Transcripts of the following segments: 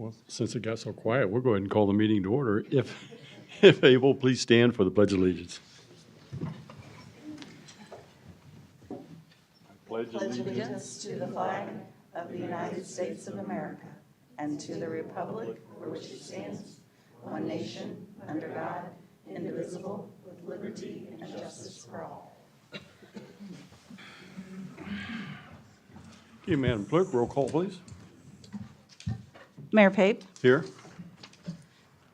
Well, since it got so quiet, we'll go ahead and call the meeting to order. If able, please stand for the Pledge of Allegiance. Pledge allegiance to the flag of the United States of America and to the republic for which it stands, one nation, under God, indivisible, with liberty and justice for all. Okay, Madam Clerk, roll call, please. Mayor Pape, Here.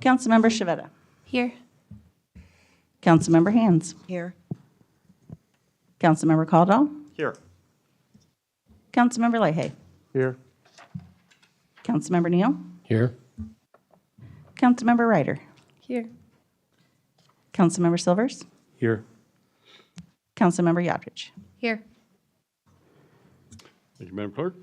Councilmember Shavetta, Here. Councilmember Hands, Here. Councilmember Caldwell, Here. Councilmember Leahy, Here. Councilmember Neal, Here. Councilmember Ryder, Here. Councilmember Silvers, Here. Councilmember Yodrich. Here. Thank you, Madam Clerk.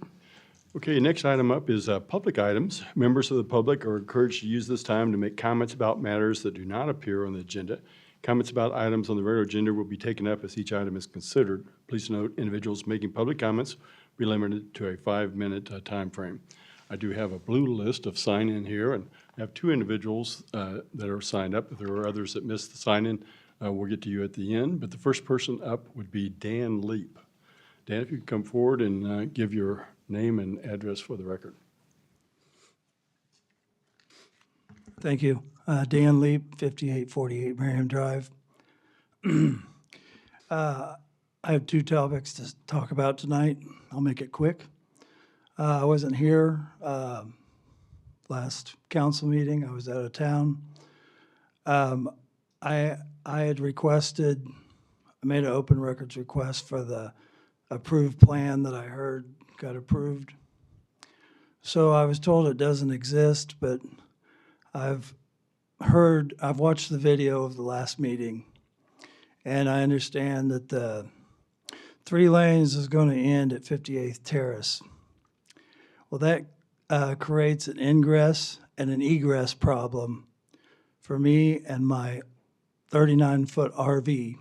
Okay, next item up is public items. Members of the public are encouraged to use this time to make comments about matters that do not appear on the agenda. Comments about items on the regular agenda will be taken up as each item is considered. Please note, individuals making public comments will be limited to a 5-minute time frame. I do have a blue list of sign-in here, and I have 2 individuals that are signed up. If there are others that missed the sign-in, we'll get to you at the end. But the first person up would be Dan Leap. Dan, if you could come forward and give your name and address for the record. Thank you. Dan Leap, 5848 Merriam Drive. I have 2 topics to talk about tonight. I'll make it quick. I wasn't here last council meeting. I was out of town. I had requested, I made an open records request for the approved plan that I heard got approved. So I was told it doesn't exist, but I've watched the video of the last meeting, and I understand that the 3 lanes is going to end at 58th Terrace. Well, that creates an ingress and an egress problem for me and my 39-foot RV.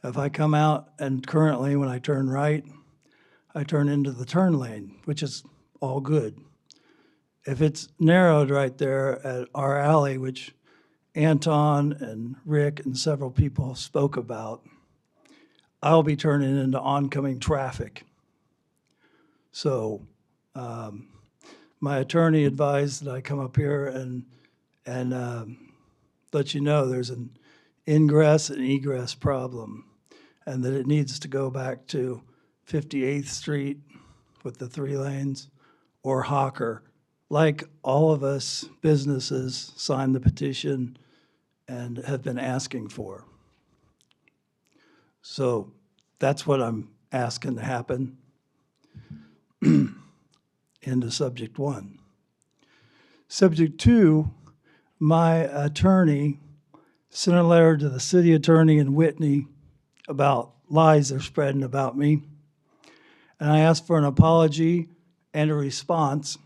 If I come out, and currently when I turn right, I turn into the turn lane, which is all good. If it's narrowed right there at our alley, which Anton and Rick and several people spoke about, I'll be turning into oncoming traffic. So my attorney advised that I come up here and let you know there's an ingress and egress problem, and that it needs to go back to 58th Street with the 3 lanes, or Hawker, like all of us businesses signed the petition and have been asking for. So that's what I'm asking to happen. Into subject 1. Subject 2, my attorney sent a letter to the city attorney in Whitney about lies they're spreading about me. And I asked for an apology and a response,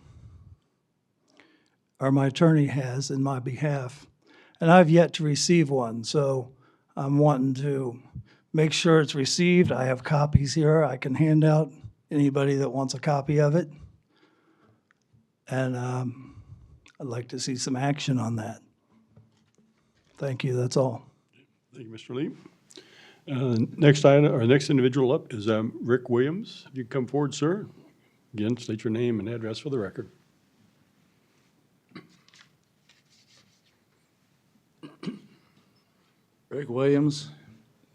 or my attorney has in my behalf. And I've yet to receive one, so I'm wanting to make sure it's received. I have copies here I can hand out anybody that wants a copy of it. And I'd like to see some action on that. Thank you, that's all. Thank you, Mr. Lee. Next item, or next individual up is Rick Williams. If you come forward, sir. Again, state your name and address for the record. Rick Williams,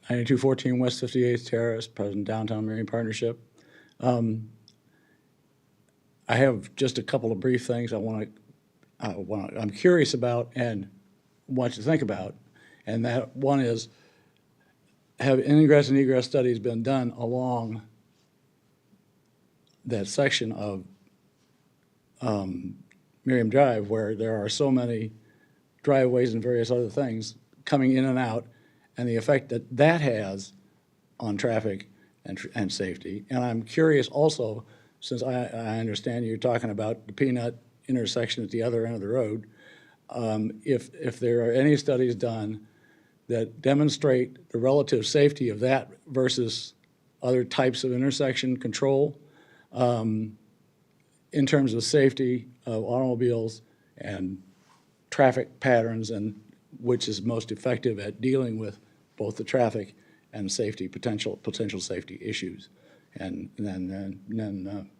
9214 West 58th Terrace, President Downtown Merriam Partnership. I have just a couple of brief things I'm curious about and want you to think about. And that one is, have ingress and egress studies been done along that section of Merriam Drive where there are so many driveways and various other things coming in and out, and the effect that that has on traffic and safety? And I'm curious also, since I understand you're talking about the Peanut intersection at the other end of the road, if there are any studies done that demonstrate the relative safety of that versus other types of intersection control in terms of safety of automobiles and traffic patterns, and which is most effective at dealing with both the traffic and safety, potential safety issues. And then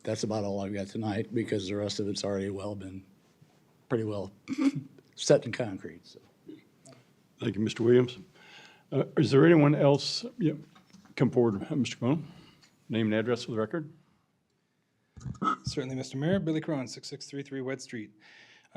that's about all I've got tonight, because the rest of it's already been pretty well set in concrete, so. Thank you, Mr. Williams. Is there anyone else? Yep. Come forward, Mr. Crone. Name and address for the record. Certainly, Mr. Mayor. Billy Crone, 6633 Wed Street.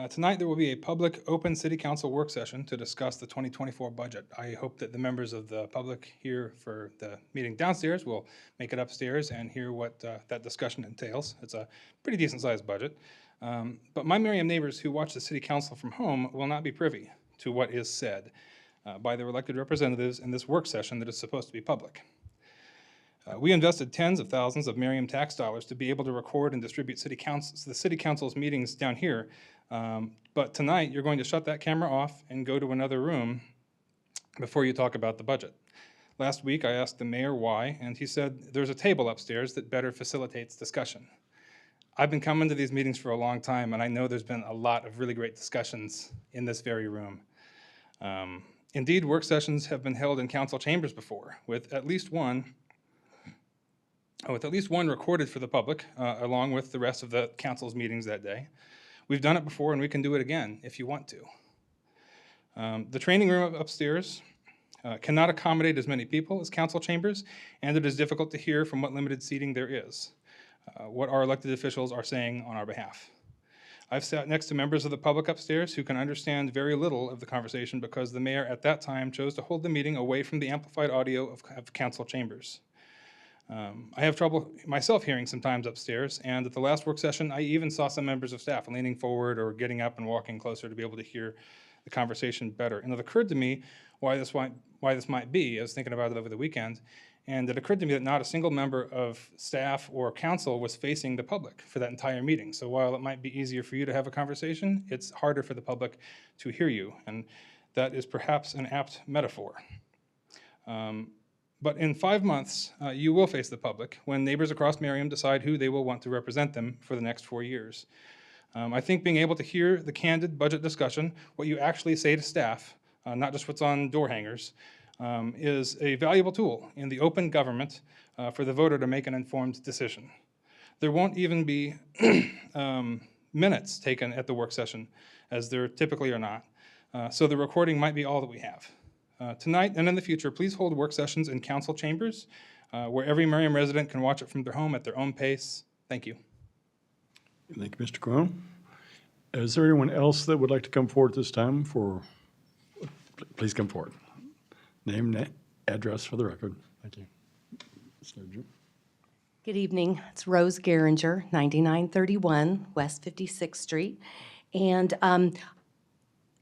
Tonight, there will be a public open city council work session to discuss the 2024 budget. I hope that the members of the public here for the meeting downstairs will make it upstairs and hear what that discussion entails. It's a pretty decent-sized budget. But my Merriam neighbors who watch the city council from home will not be privy to what is said by their elected representatives in this work session that is supposed to be public. We invested tens of thousands of Merriam tax dollars to be able to record and distribute the city council's meetings down here. But tonight, you're going to shut that camera off and go to another room before you talk about the budget. Last week, I asked the mayor why, and he said there's a table upstairs that better facilitates discussion. I've been coming to these meetings for a long time, and I know there's been a lot of really great discussions in this very room. Indeed, work sessions have been held in council chambers before, with at least one recorded for the public, along with the rest of the council's meetings that day. We've done it before, and we can do it again if you want to. The training room upstairs cannot accommodate as many people as council chambers, and it is difficult to hear from what limited seating there is, what our elected officials are saying on our behalf. I've sat next to members of the public upstairs who can understand very little of the conversation because the mayor at that time chose to hold the meeting away from the amplified audio of council chambers. I have trouble myself hearing sometimes upstairs, and at the last work session, I even saw some members of staff leaning forward or getting up and walking closer to be able to hear the conversation better. And it occurred to me why this might be. I was thinking about it over the weekend, and it occurred to me that not a single member of staff or council was facing the public for that entire meeting. So while it might be easier for you to have a conversation, it's harder for the public to hear you, and that is perhaps an apt metaphor. But in 5 months, you will face the public when neighbors across Merriam decide who they will want to represent them for the next 4 years. I think being able to hear the candid budget discussion, what you actually say to staff, not just what's on door hangers, is a valuable tool in the open government for the voter to make an informed decision. There won't even be minutes taken at the work session, as there typically are not. So the recording might be all that we have. Tonight and in the future, please hold work sessions in council chambers where every Merriam resident can watch it from their home at their own pace. Thank you. Thank you, Mr. Crone. Is there anyone else that would like to come forward this time for, please come forward. Name, address for the record. Thank you. Good evening. It's Rose Geringer, 9931 West 56th Street. And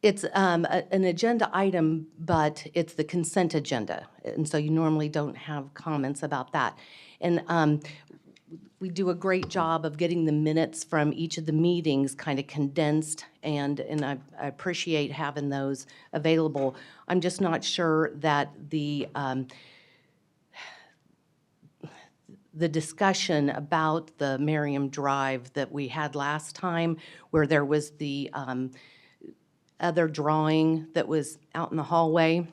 it's an agenda item, but it's the consent agenda. And so you normally don't have comments about that. And we do a great job of getting the minutes from each of the meetings kind of condensed, and I appreciate having those available. I'm just not sure that the discussion about the Merriam Drive that we had last time, where there was the other drawing that was out in the hallway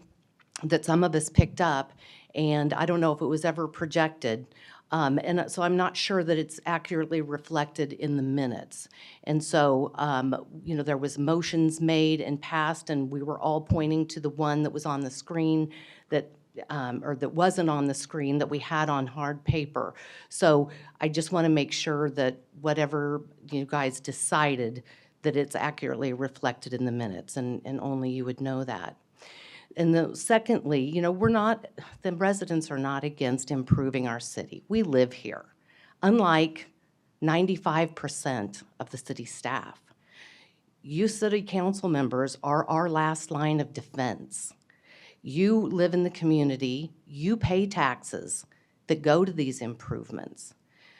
that some of us picked up, and I don't know if it was ever projected. And so I'm not sure that it's accurately reflected in the minutes. And so, you know, there was motions made and passed, and we were all pointing to the one that was on the screen that, or that wasn't on the screen that we had on hard paper. So I just want to make sure that whatever you guys decided, that it's accurately reflected in the minutes, and only you would know that. And secondly, you know, the residents are not against improving our city. We live here, unlike 95% of the city staff. You city council members are our last line of defense. You live in the community, you pay taxes that go to these improvements.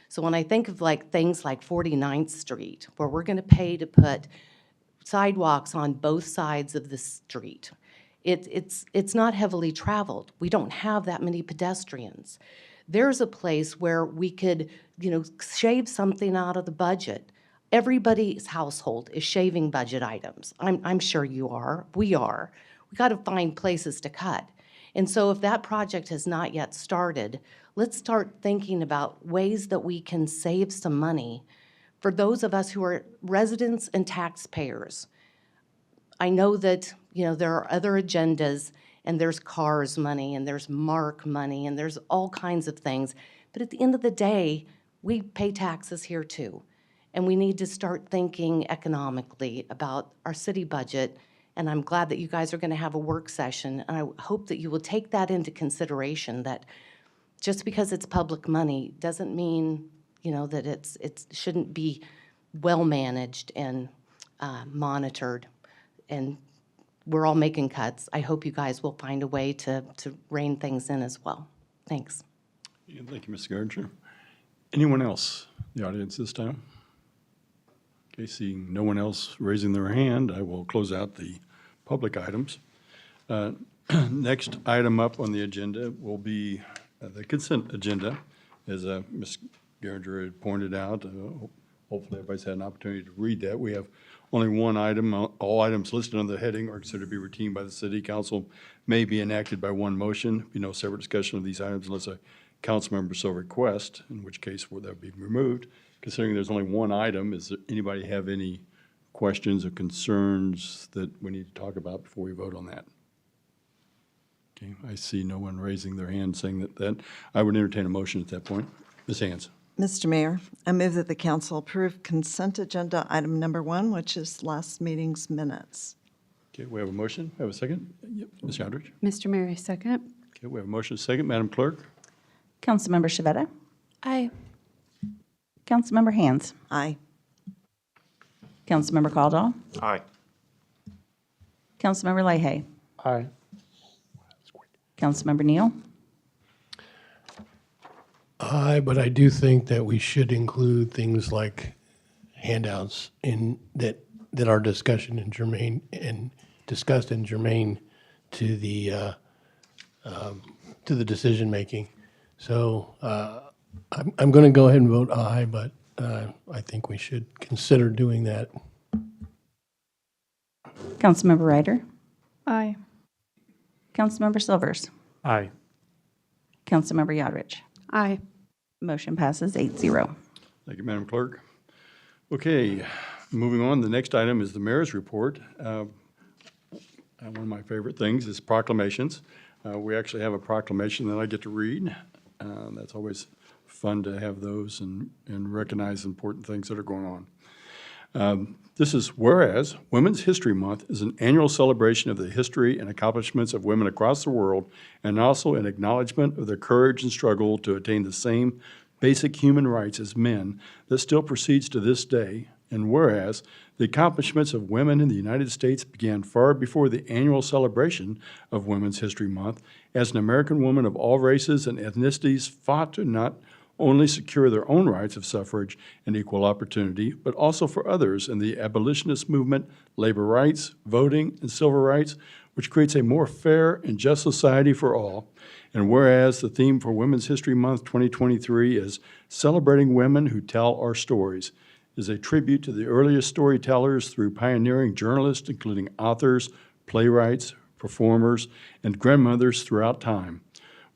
So when I think of things like 49th Street, where we're gonna pay to put sidewalks on both sides of the street, it's not heavily traveled. We don't have that many pedestrians. There's a place where we could, you know, shave something out of the budget Everybody's household is shaving budget items. I'm sure you are. We are. We got to find places to cut. And so if that project has not yet started, let's start thinking about ways that we can save some money for those of us who are residents and taxpayers. I know that, there are other agendas, and there's CARS money, and there's MARC money, and there's all kinds of things. But at the end of the day, we pay taxes here too. And we need to start thinking economically about our city budget. And I'm glad that you guys are going to have a work session. And I hope that you will take that into consideration, that just because it's public money doesn't mean, that it shouldn't be well-managed and monitored. And we're all making cuts. I hope you guys will find a way to rein things in as well. Thanks. Yeah, thank you, Ms. Gardner. Anyone else in the audience this time? Okay, seeing no one else raising their hand, I will close out the public items. Next item up on the agenda will be the consent agenda. As Ms. Gardner had pointed out, hopefully everybody's had an opportunity to read that. We have only one item. All items listed on the heading are considered to be routine by the city council, may be enacted by one motion. Be no separate discussion of these items unless a council member so request, in which case that would be removed. Considering there's only one item, does anybody have any questions or concerns that we need to talk about before we vote on that? Okay, I see no one raising their hand saying that. I would entertain a motion at that point. Ms. Hands. Mr. Mayor, I move that the council approve consent agenda item number 1, which is last meeting's minutes. Okay, we have a motion. Have a second? Yep. Ms. Yondrich. Mr. Mayor, second. Okay, we have a motion, second. Madam Clerk? Councilmember Shavetta. Aye. Councilmember Hands. Aye. Councilmember Caldwell. Aye. Councilmember Leahy. Aye. Councilmember Neal. Aye, but I do think that we should include things like handouts in that are discussion and germane and discussed and germane to the decision making. So I'm going to go ahead and vote aye, but I think we should consider doing that. Councilmember Ryder. Aye. Councilmember Silvers. Aye. Councilmember Yodrich. Aye. Motion passes 8-0. Thank you, Madam Clerk. Okay, moving on, the next item is the mayor's report. One of my favorite things is proclamations. We actually have a proclamation that I get to read. That's always fun to have those and recognize important things that are going on. This is whereas Women's History Month is an annual celebration of the history and accomplishments of women across the world, and also an acknowledgement of their courage and struggle to attain the same basic human rights as men that still proceeds to this day. And whereas the accomplishments of women in the United States began far before the annual celebration of Women's History Month, as an American woman of all races and ethnicities fought to not only secure their own rights of suffrage and equal opportunity, but also for others in the abolitionist movement, labor rights, voting, and civil rights, which creates a more fair and just society for all. And whereas the theme for Women's History Month 2023 is Celebrating Women Who Tell Our Stories, is a tribute to the earliest storytellers through pioneering journalists, including authors, playwrights, performers, and grandmothers throughout time.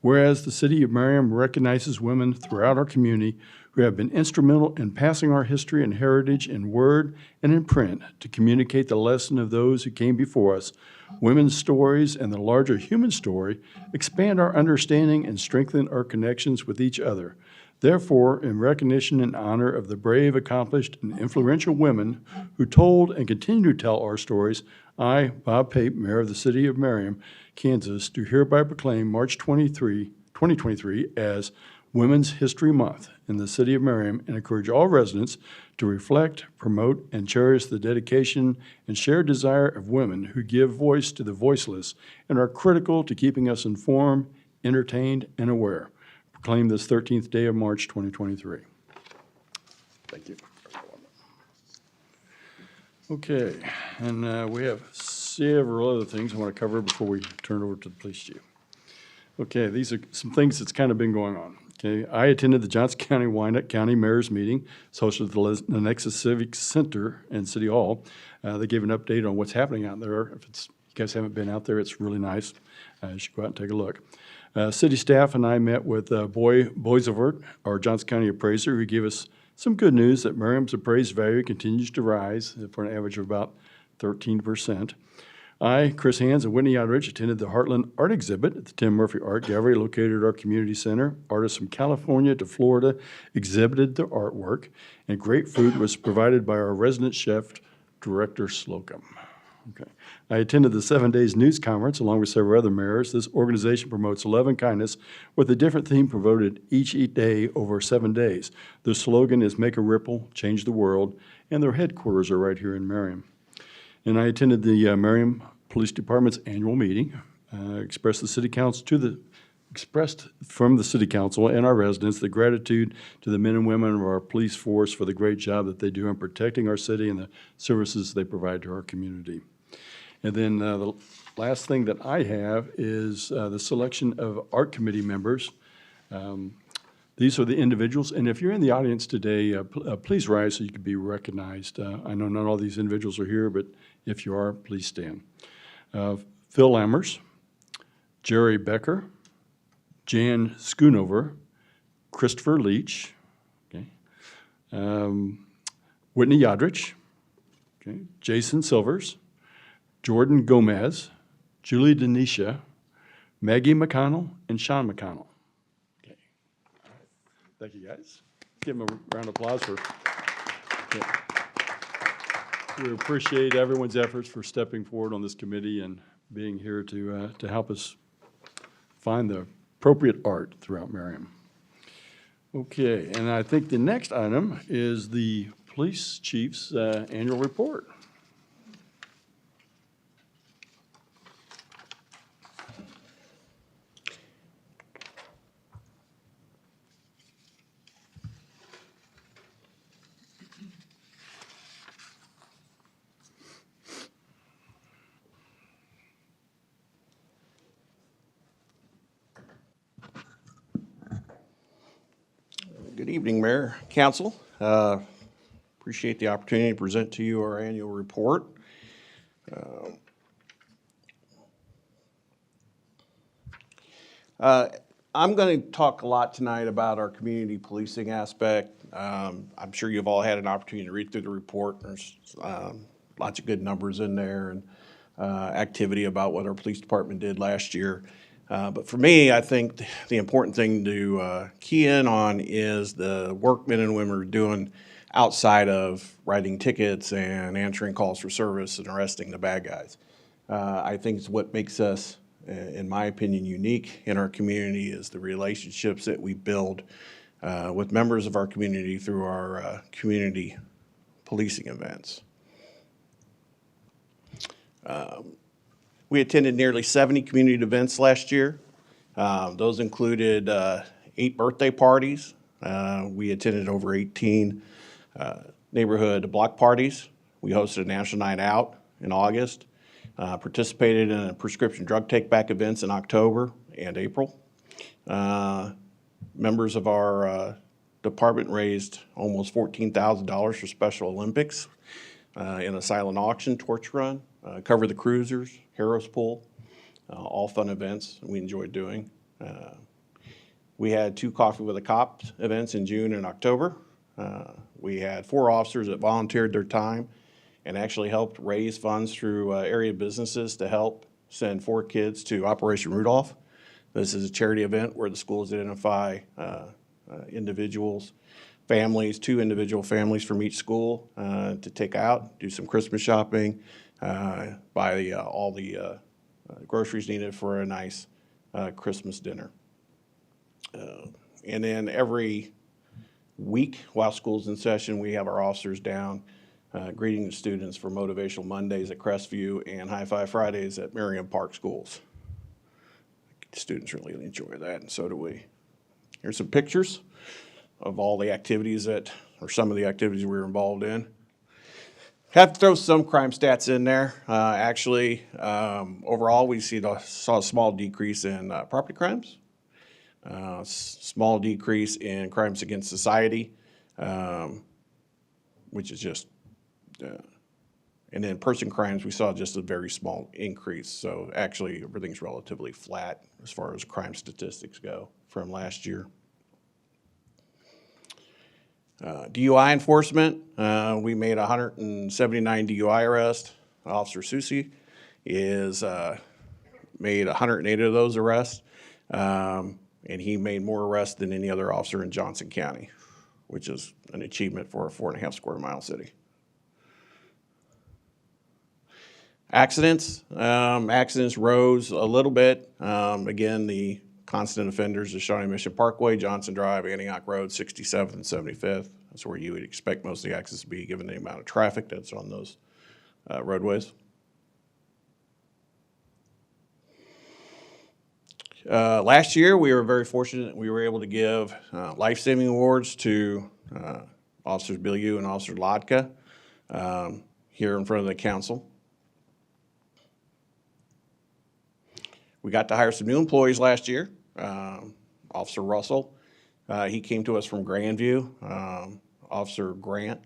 Whereas the city of Merriam recognizes women throughout our community who have been instrumental in passing our history and heritage in word and in print to communicate the lesson of those who came before us, women's stories and the larger human story expand our understanding and strengthen our connections with each other. Therefore, in recognition and honor of the brave, accomplished, and influential women who told and continue to tell our stories, I, Bob Pape, Mayor of the City of Merriam, Kansas, do hereby proclaim March 2023 as Women's History Month in the City of Merriam, and encourage all residents to reflect, promote, and cherish the dedication and shared desire of women who give voice to the voiceless and are critical to keeping us informed, entertained, and aware. Proclaim this 13th day of March 2023. Thank you. Okay, and we have several other things I want to cover before we turn it over to the police chief. Okay, these are some things that's kind of been going on. Okay, I attended the Johnson County Wyandotte County Mayor's meeting, hosted at the Nexus Civic Center and City Hall. They gave an update on what's happening out there. If you guys haven't been out there, it's really nice. You should go out and take a look. City staff and I met with Boy Boisovert, our Johnson County appraiser, who gave us some good news that Merriam's appraised value continues to rise for an average of about 13%. I, Chris Hands, and Whitney Outridge attended the Heartland Art Exhibit at the Tim Murphy Art Gallery located at our community center. Artists from California to Florida exhibited their artwork, and great food was provided by our resident chef, Director Slocum. Okay. I attended the 7 Days News Conference along with several other mayors. This organization promotes love and kindness with a different theme promoted each day over 7 days. Their slogan is Make a Ripple, Change the World, and their headquarters are right here in Merriam. And I attended the Merriam Police Department's annual meeting, expressed from the City Council and our residents the gratitude to the men and women of our police force for the great job that they do in protecting our city and the services they provide to our community. And then the last thing that I have is the selection of art committee members. These are the individuals, and if you're in the audience today, please rise so you can be recognized. I know not all these individuals are here, but if you are, please stand. Phil Lammers, Jerry Becker, Jan Schoonover, Christopher Leach, okay, Whitney Yodrich, okay, Jason Silvers, Jordan Gomez, Julie Denisha, Maggie McConnell, and Sean McConnell. Okay. Thank you, guys. Give them a round of applause for. Yeah. We appreciate everyone's efforts for stepping forward on this committee and being here to help us find the appropriate art throughout Merriam. Okay, and I think the next item is the police chief's annual report. Good evening, Mayor, Council. Appreciate the opportunity to present to you our annual report. I'm going to talk a lot tonight about our community policing aspect. I'm sure you've all had an opportunity to read through the report. There's lots of good numbers in there and activity about what our police department did last year. But for me, I think the important thing to key in on is the work men and women are doing outside of writing tickets and answering calls for service and arresting the bad guys. I think it's what makes us, in my opinion, unique in our community is the relationships that we build with members of our community through our community policing events. We attended nearly 70 community events last year. Those included 8 birthday parties. We attended over 18 neighborhood block parties. We hosted a National Night Out in August. Participated in a prescription drug take-back events in October and April. Members of our department raised almost $14,000 for Special Olympics in a silent auction, torch run, Cover the Cruisers, Heroes Pool, all fun events we enjoyed doing. We had 2 Coffee with a Cop events in June and October. We had 4 officers that volunteered their time and actually helped raise funds through area businesses to help send 4 kids to Operation Rudolph. This is a charity event where the schools identify individuals, families, 2 individual families from each school to take out, do some Christmas shopping, buy all the groceries needed for a nice Christmas dinner. And then every week while school's in session, we have our officers down greeting the students for Motivational Mondays at Crestview and High Five Fridays at Merriam Park Schools. Students really enjoy that, and so do we. Here's some pictures of all the activities or some of the activities we were involved in. Have to throw some crime stats in there. Actually, overall, we saw a small decrease in property crimes. Small decrease in crimes against society, which is just, and then person crimes, we saw just a very small increase. So actually, everything's relatively flat as far as crime statistics go from last year. DUI enforcement, we made 179 DUI arrests. Officer Susi is made 108 of those arrests, and he made more arrests than any other officer in Johnson County, which is an achievement for a 4.5 square mile city. Accidents, accidents rose a little bit. Again, the constant offenders are Shawnee Mission Parkway, Johnson Drive, Antioch Road, 67th and 75th. That's where you would expect most of the accidents to be given the amount of traffic that's on those roadways. Last year, we were very fortunate. We were able to give life-saving awards to Officers Bilyeu and Officer Lodka here in front of the council. We got to hire some new employees last year. Officer Russell, he came to us from Grandview. Officer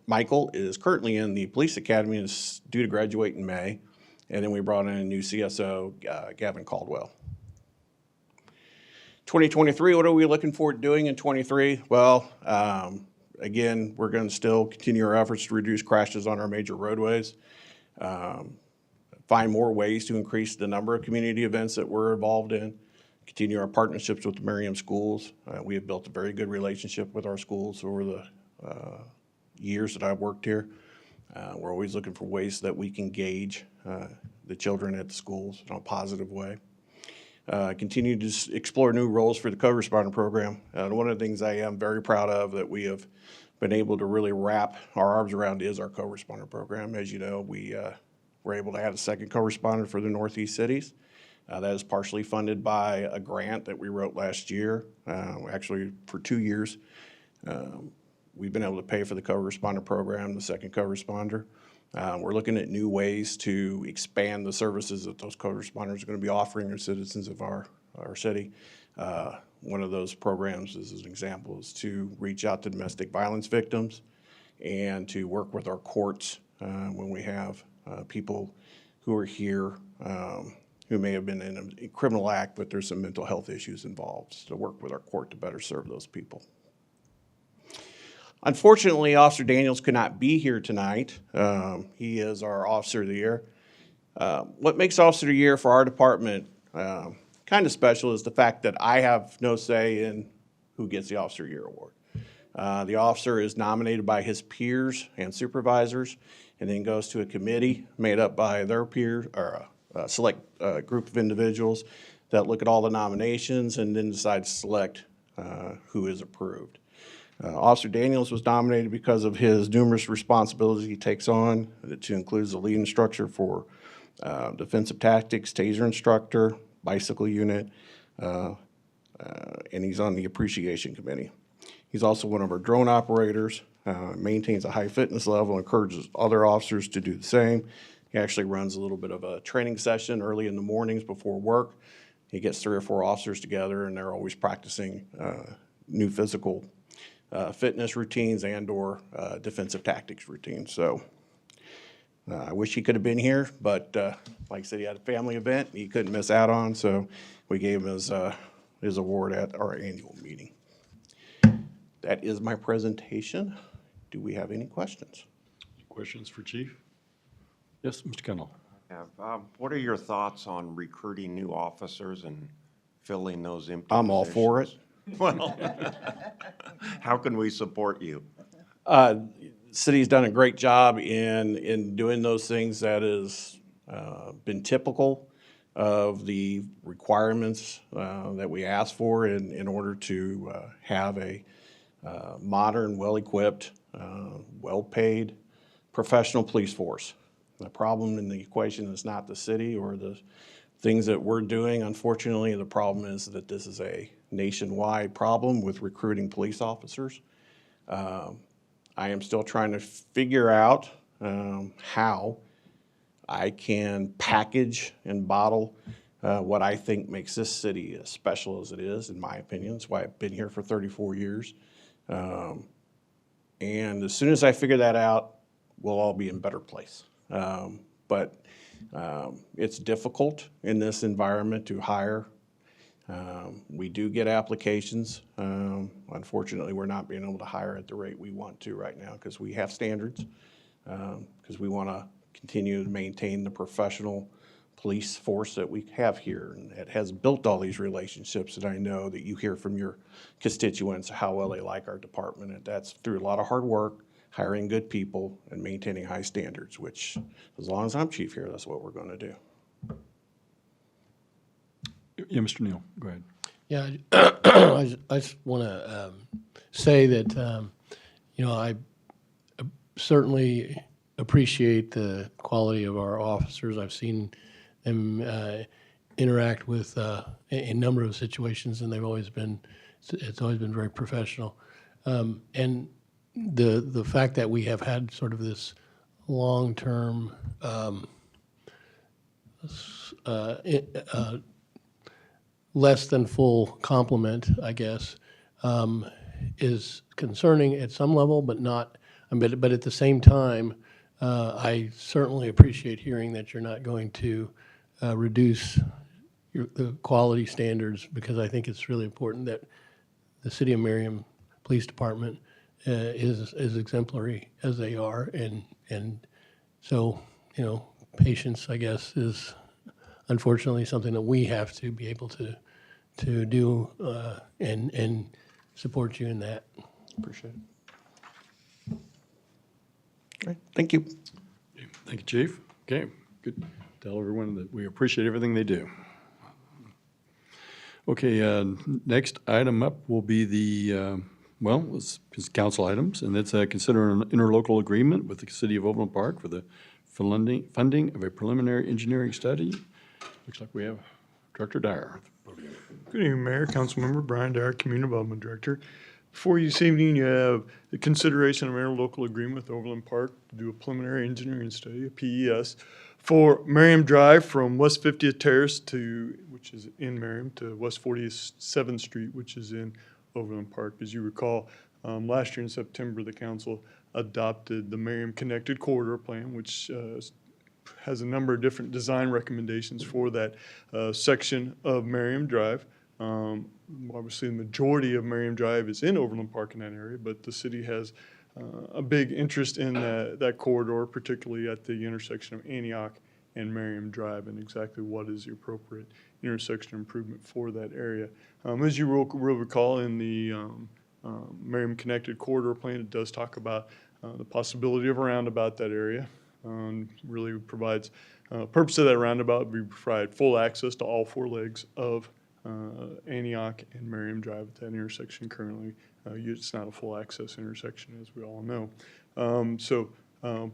Michael is currently in the police academy and is due to graduate in May. And then we brought in a new CSO, Gavin Caldwell. 2023, what are we looking forward to doing in 23? Well, again, we're going to still continue our efforts to reduce crashes on our major roadways. Find more ways to increase the number of community events that we're involved in, continue our partnerships with the Merriam schools. We have built a very good relationship with our schools over the years that I've worked here. We're always looking for ways that we can gauge the children at the schools in a positive way. Continue to explore new roles for the co-responder program. One of the things I am very proud of that we have been able to really wrap our arms around is our co-responder program. As you know, we were able to add a second co-responder for the Northeast cities. That is partially funded by a grant that we wrote last year. Actually, for 2 years, we've been able to pay for the co-responder program, the second co-responder. We're looking at new ways to expand the services that those co-responders are going to be offering our citizens of our city. One of those programs, as an example, is to reach out to domestic violence victims and to work with our courts when we have people who are here who may have been in a criminal act, but there's some mental health issues involved, to work with our court to better serve those people. Unfortunately, Officer Daniels could not be here tonight. He is our Officer of the Year. What makes Officer of the Year for our department kind of special is the fact that I have no say in who gets the Officer of the Year award. The officer is nominated by his peers and supervisors and then goes to a committee made up by their peers, or a select group of individuals that look at all the nominations and then decide to select who is approved. Officer Daniels was nominated because of his numerous responsibilities he takes on, that includes the lead instructor for defensive tactics, taser instructor, bicycle unit, and he's on the appreciation committee. He's also one of our drone operators, maintains a high fitness level, encourages other officers to do the same. He actually runs a little bit of a training session early in the mornings before work. He gets 3 or 4 officers together, and they're always practicing new physical fitness routines and or defensive tactics routines. So I wish he could have been here, but like I said, he had a family event he couldn't miss out on, so we gave him his award at our annual meeting. That is my presentation. Do we have any questions? Questions for Chief? Yes, Mr. Kennel. What are your thoughts on recruiting new officers and filling those empty I'm all for it. positions? Well, how can we support you? City's done a great job in doing those things that has been typical of the requirements that we ask for in order to have a modern, well-equipped, well-paid, professional police force. The problem in the equation is not the city or the things that we're doing. Unfortunately, the problem is that this is a nationwide problem with recruiting police officers. I am still trying to figure out how I can package and bottle what I think makes this city as special as it is, in my opinion. It's why I've been here for 34 years. And as soon as I figure that out, we'll all be in a better place. But it's difficult in this environment to hire. We do get applications. Unfortunately, we're not being able to hire at the rate we want to right now because we have standards, because we want to continue to maintain the professional police force that we have here, and it has built all these relationships. And I know that you hear from your constituents how well they like our department, and that's through a lot of hard work, hiring good people, and maintaining high standards, which, as long as I'm chief here, that's what we're going to do. Yeah, Mr. Neal, go ahead. Yeah, I just want to say that, I certainly appreciate the quality of our officers. I've seen them interact with a number of situations, and it's always been very professional. And the fact that we have had sort of this long-term less than full complement, I guess, is concerning at some level, but not. But at the same time, I certainly appreciate hearing that you're not going to reduce the quality standards, because I think it's really important that the City of Merriam Police Department is exemplary as they are, and so patience, I guess, is unfortunately something that we have to be able to do and support you in that. Appreciate it. Great, thank you. Thank you, Chief. Okay, good. Tell everyone that we appreciate everything they do. Okay, next item up will be the, it's council items, and that's consider an interlocal agreement with the City of Overland Park for the funding of a preliminary engineering study. Looks like we have Director Dyer. Good evening, Mayor, Councilmember Brian Dyer, Community Development Director. Before you this evening, you have the consideration of an interlocal agreement with Overland Park to do a preliminary engineering study, a PES, for Merriam Drive from West 50th Terrace which is in Merriam, to West 47th Street, which is in Overland Park. As you recall, last year in September, the council adopted the Merriam Connected Corridor Plan, which has a number of different design recommendations for that section of Merriam Drive. Obviously, the majority of Merriam Drive is in Overland Park in that area, but the city has a big interest in that corridor, particularly at the intersection of Antioch and Merriam Drive, and exactly what is the appropriate intersection improvement for that area. As you will recall, in the Merriam Connected Corridor Plan, it does talk about the possibility of a roundabout that area. Really provides, purpose of that roundabout would be provide full access to all four legs of Antioch and Merriam Drive at that intersection. Currently, it's not a full access intersection, as we all know.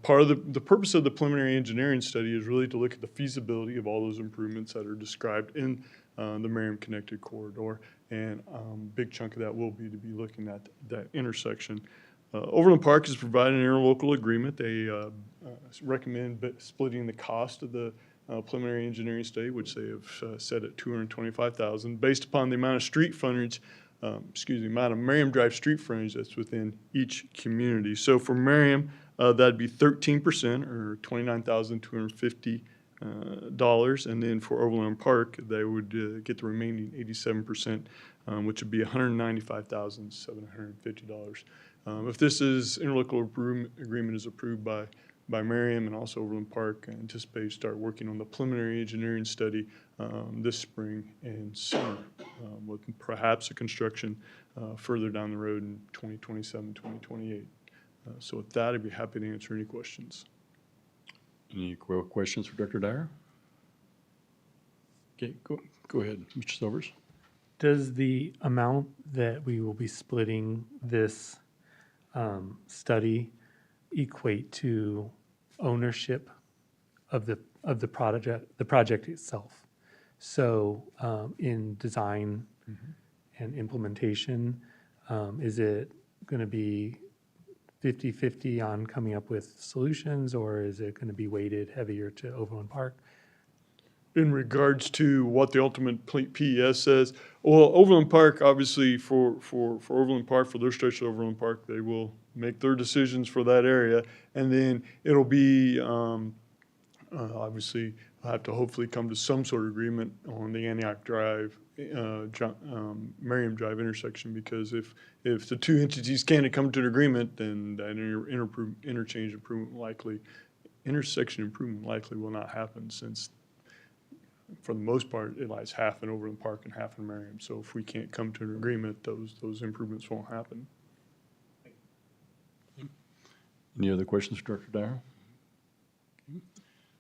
Part of the purpose of the preliminary engineering study is really to look at the feasibility of all those improvements that are described in the Merriam Connected Corridor, and a big chunk of that will be to be looking at that intersection. Overland Park has provided an interlocal agreement. They recommend splitting the cost of the preliminary engineering study, which they have set at $225,000, based upon the amount of street frontage, amount of Merriam Drive street frontage that's within each community. So for Merriam, that'd be 13%, or $29,250. And then for Overland Park, they would get the remaining 87%, which would be $195,750. If this interlocal agreement is approved by Merriam and also Overland Park, I anticipate start working on the preliminary engineering study this spring and summer, with perhaps a construction further down the road in 2027, 2028. So with that, I'd be happy to answer any questions. Any questions for Director Dyer? Okay, go ahead, Mr. Silvers. Does the amount that we will be splitting this study equate to ownership of the project itself? So in design and implementation, is it going to be 50-50 on coming up with solutions, or is it going to be weighted heavier to Overland Park? in regards to what the ultimate PES says, well, Overland Park, obviously for Overland Park, for their stretch of Overland Park, they will make their decisions for that area. And then it'll be, obviously, I'll have to hopefully come to some sort of agreement on the Antioch Drive, Merriam Drive intersection, because if the two entities can't come to an agreement, then that intersection improvement likely will not happen, since for the most part, it lies half in Overland Park and half in Merriam. So if we can't come to an agreement, those improvements won't happen. Any other questions for Director Dyer?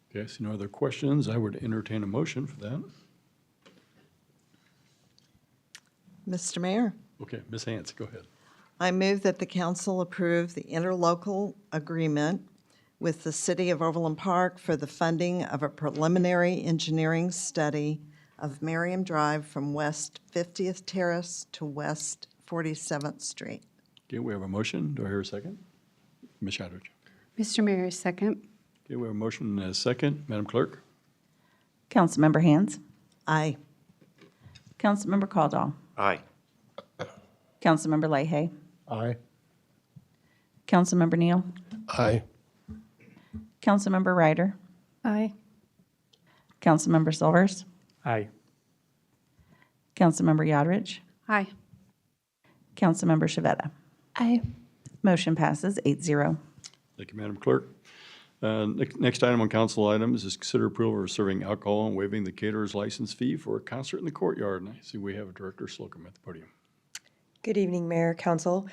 Okay, I see no other questions. I would entertain a motion for that. Mr. Mayor, Okay, Ms. Hans, go ahead. I move that the council approve the interlocal agreement with the City of Overland Park for the funding of a preliminary engineering study of Merriam Drive from West 50th Terrace to West 47th Street. Okay, we have a motion. Do I hear a second? Ms. Shadrich. Mr. Mayor, second. Okay, we have a motion and a second. Madam Clerk? Councilmember Hans, Aye. Councilmember Caldwell, Aye. Councilmember Leahy, Aye. Councilmember Neal, Aye. Councilmember Ryder, Aye. Councilmember Silvers, Aye. Councilmember Yodrich, Aye. Councilmember Shavetta. Aye. Motion passes 8-0. Thank you, Madam Clerk. Next item on council items is consider approval of serving alcohol and waiving the caterer's license fee for a concert in the courtyard. And I see we have Director Slocum at the podium. Good evening, Mayor, Council.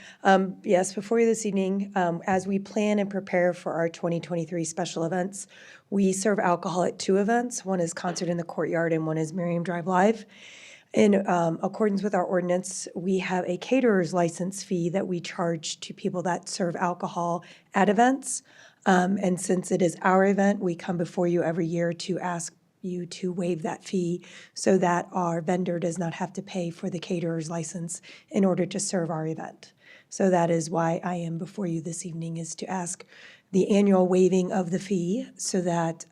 Yes, before you this evening, as we plan and prepare for our 2023 special events, we serve alcohol at 2 events. One is Concert in the Courtyard and one is Merriam Drive Live. In accordance with our ordinance, we have a caterer's license fee that we charge to people that serve alcohol at events. And since it is our event, we come before you every year to ask you to waive that fee so that our vendor does not have to pay for the caterer's license in order to serve our event. So that is why I am before you this evening, is to ask the annual waiving of the fee so that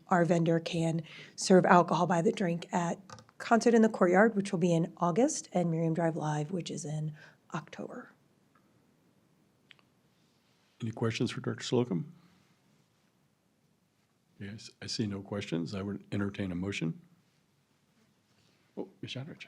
our vendor can serve alcohol by the drink at Concert in the Courtyard, which will be in August, and Merriam Drive Live, which is in October. Any questions for Director Slocum? Yes, I see no questions. I would entertain a motion. Oh, Ms. Shadrich.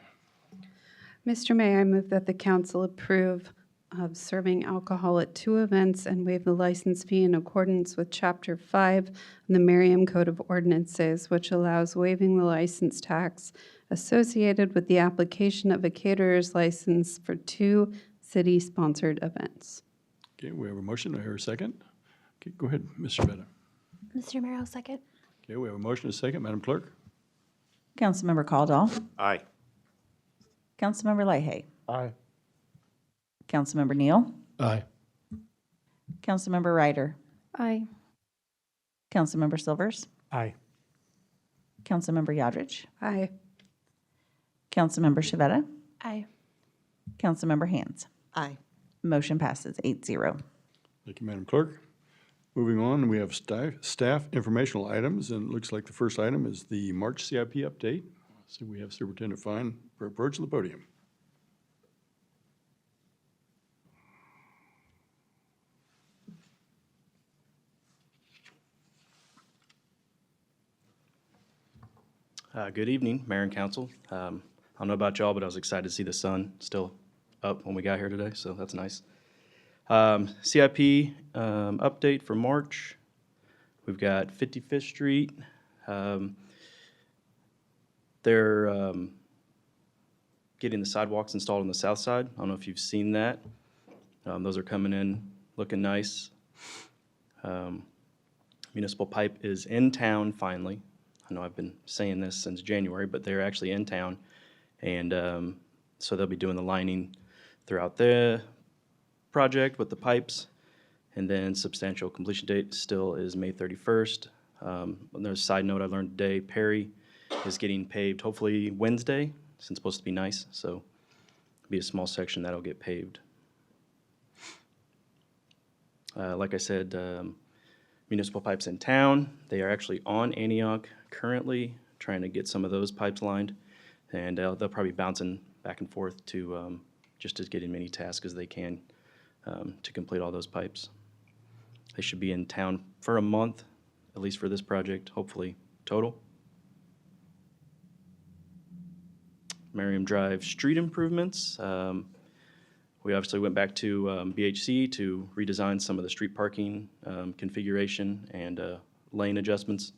Mr. Mayor, I move that the council approve of serving alcohol at 2 events and waive the license fee in accordance with Chapter 5 of the Merriam Code of Ordinances, which allows waiving the license tax associated with the application of a caterer's license for 2 city-sponsored events. Okay, we have a motion. Do I hear a second? Okay, go ahead, Mr. Betta. Mr. Mayor, I'll second. Okay, we have a motion and a second. Madam Clerk? Councilmember Caldwell, Aye. Councilmember Leahy, Aye. Councilmember Neal, Aye. Councilmember Ryder, Aye. Councilmember Silvers, Aye. Councilmember Yodrich, Aye. Councilmember Shavetta, Aye. Councilmember Hans. Aye. Motion passes 8-0. Thank you, Madam Clerk. Moving on, we have staff informational items, and it looks like the first item is the March CIP update. So we have Superintendent Fine for approaching the podium. Good evening, Mayor and Council. I don't know about y'all, but I was excited to see the sun still up when we got here today, so that's nice. CIP update for March. We've got 55th Street. They're getting the sidewalks installed on the south side. I don't know if you've seen that. Those are coming in looking nice. Municipal pipe is in town finally. I know I've been saying this since January, but they're actually in town. And so they'll be doing the lining throughout the project with the pipes. And then substantial completion date still is May 31st. There's a side note I learned today, Perry is getting paved hopefully Wednesday, since it's supposed to be nice. So it'll be a small section that'll get paved. Like I said, municipal pipes in town. They are actually on Antioch currently trying to get some of those pipes lined. And they'll probably be bouncing back and forth to just to get as many tasks as they can to complete all those pipes. They should be in town for a month, at least for this project, hopefully total. Merriam Drive street improvements. We obviously went back to BHC to redesign some of the street parking configuration and lane adjustments.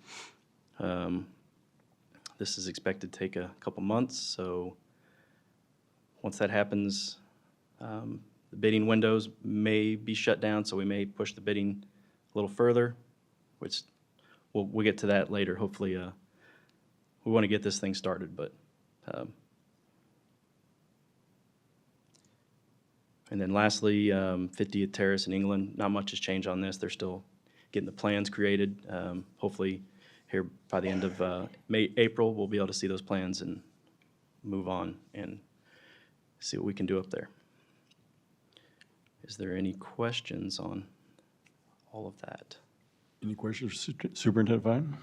This is expected to take a couple months, so once that happens, the bidding windows may be shut down, so we may push the bidding a little further, which we'll get to that later. Hopefully, we want to get this thing started, but and then lastly, 50th Terrace in England, not much has changed on this. They're still getting the plans created. Hopefully here by the end of April, we'll be able to see those plans and move on and see what we can do up there. Is there any questions on all of that? Any questions for Superintendent Fine?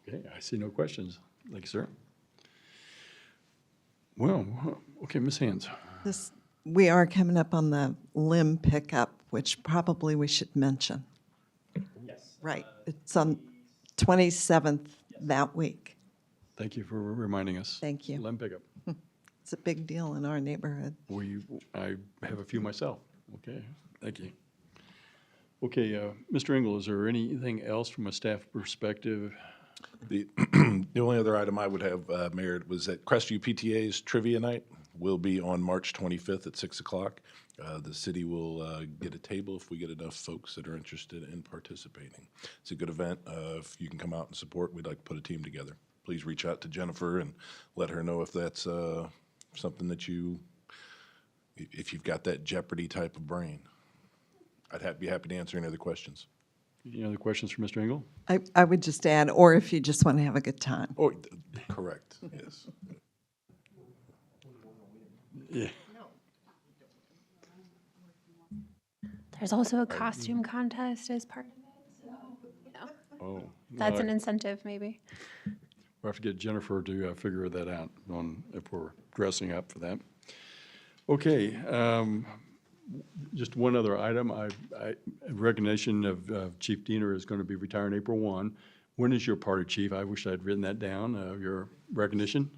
Okay, I see no questions. Thank you, sir. Well, okay, Ms. Hands. We are coming up on the limb pickup, which probably we should mention. Yes. Right, it's on 27th that week. Thank you for reminding us. Thank you. Limb pickup. It's a big deal in our neighborhood. I have a few myself. Okay, thank you. Okay, Mr. Engel, is there anything else from a staff perspective? The only other item I would have, Mayor, was that Crestview PTA's trivia night will be on March 25th at 6 o'clock. The city will get a table if we get enough folks that are interested in participating. It's a good event. If you can come out and support, we'd like to put a team together. Please reach out to Jennifer and let her know if that's something that if you've got that Jeopardy type of brain. I'd be happy to answer any other questions. Any other questions for Mr. Engel? I would just add, or if you just want to have a good time. Oh, correct, yes. Yeah. There's also a costume contest as part of it, so, you know, Oh. that's an incentive maybe. We'll have to get Jennifer to figure that out on if we're dressing up for that. Okay, just one other item. Recognition of Chief Diener is going to be retiring April 1. When is your party, Chief? I wish I'd written that down, your recognition.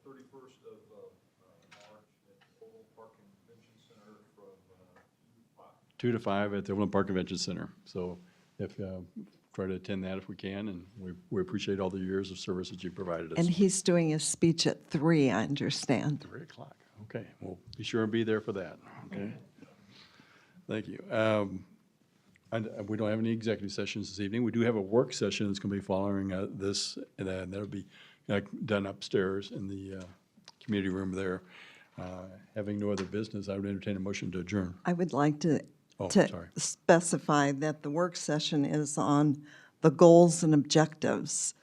31st of March at Overland Park Convention Center from 2 to 5 at the Overland Park Convention Center. So if try to attend that if we can, and we appreciate all the years of service that you provided us. And he's doing a speech at 3, I understand. 3 o'clock. Okay, well, be sure and be there for that. Okay. Thank you. And we don't have any executive sessions this evening. We do have a work session that's going to be following this, and that'll be done upstairs in the community room there. Having no other business, I would entertain a motion to adjourn. I would like to Sorry. specify that the work session is on the goals and objectives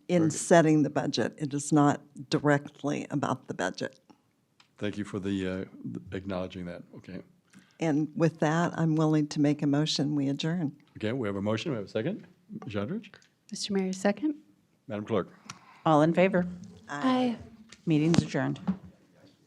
in setting the budget. It is not directly about the budget. Thank you for the acknowledging that. Okay. And with that, I'm willing to make a motion. We adjourn. Okay, we have a motion. We have a second. Ms. Jodrich? Mr. Mayor, second. Madam Clerk? All in favor? Aye. Meeting's adjourned.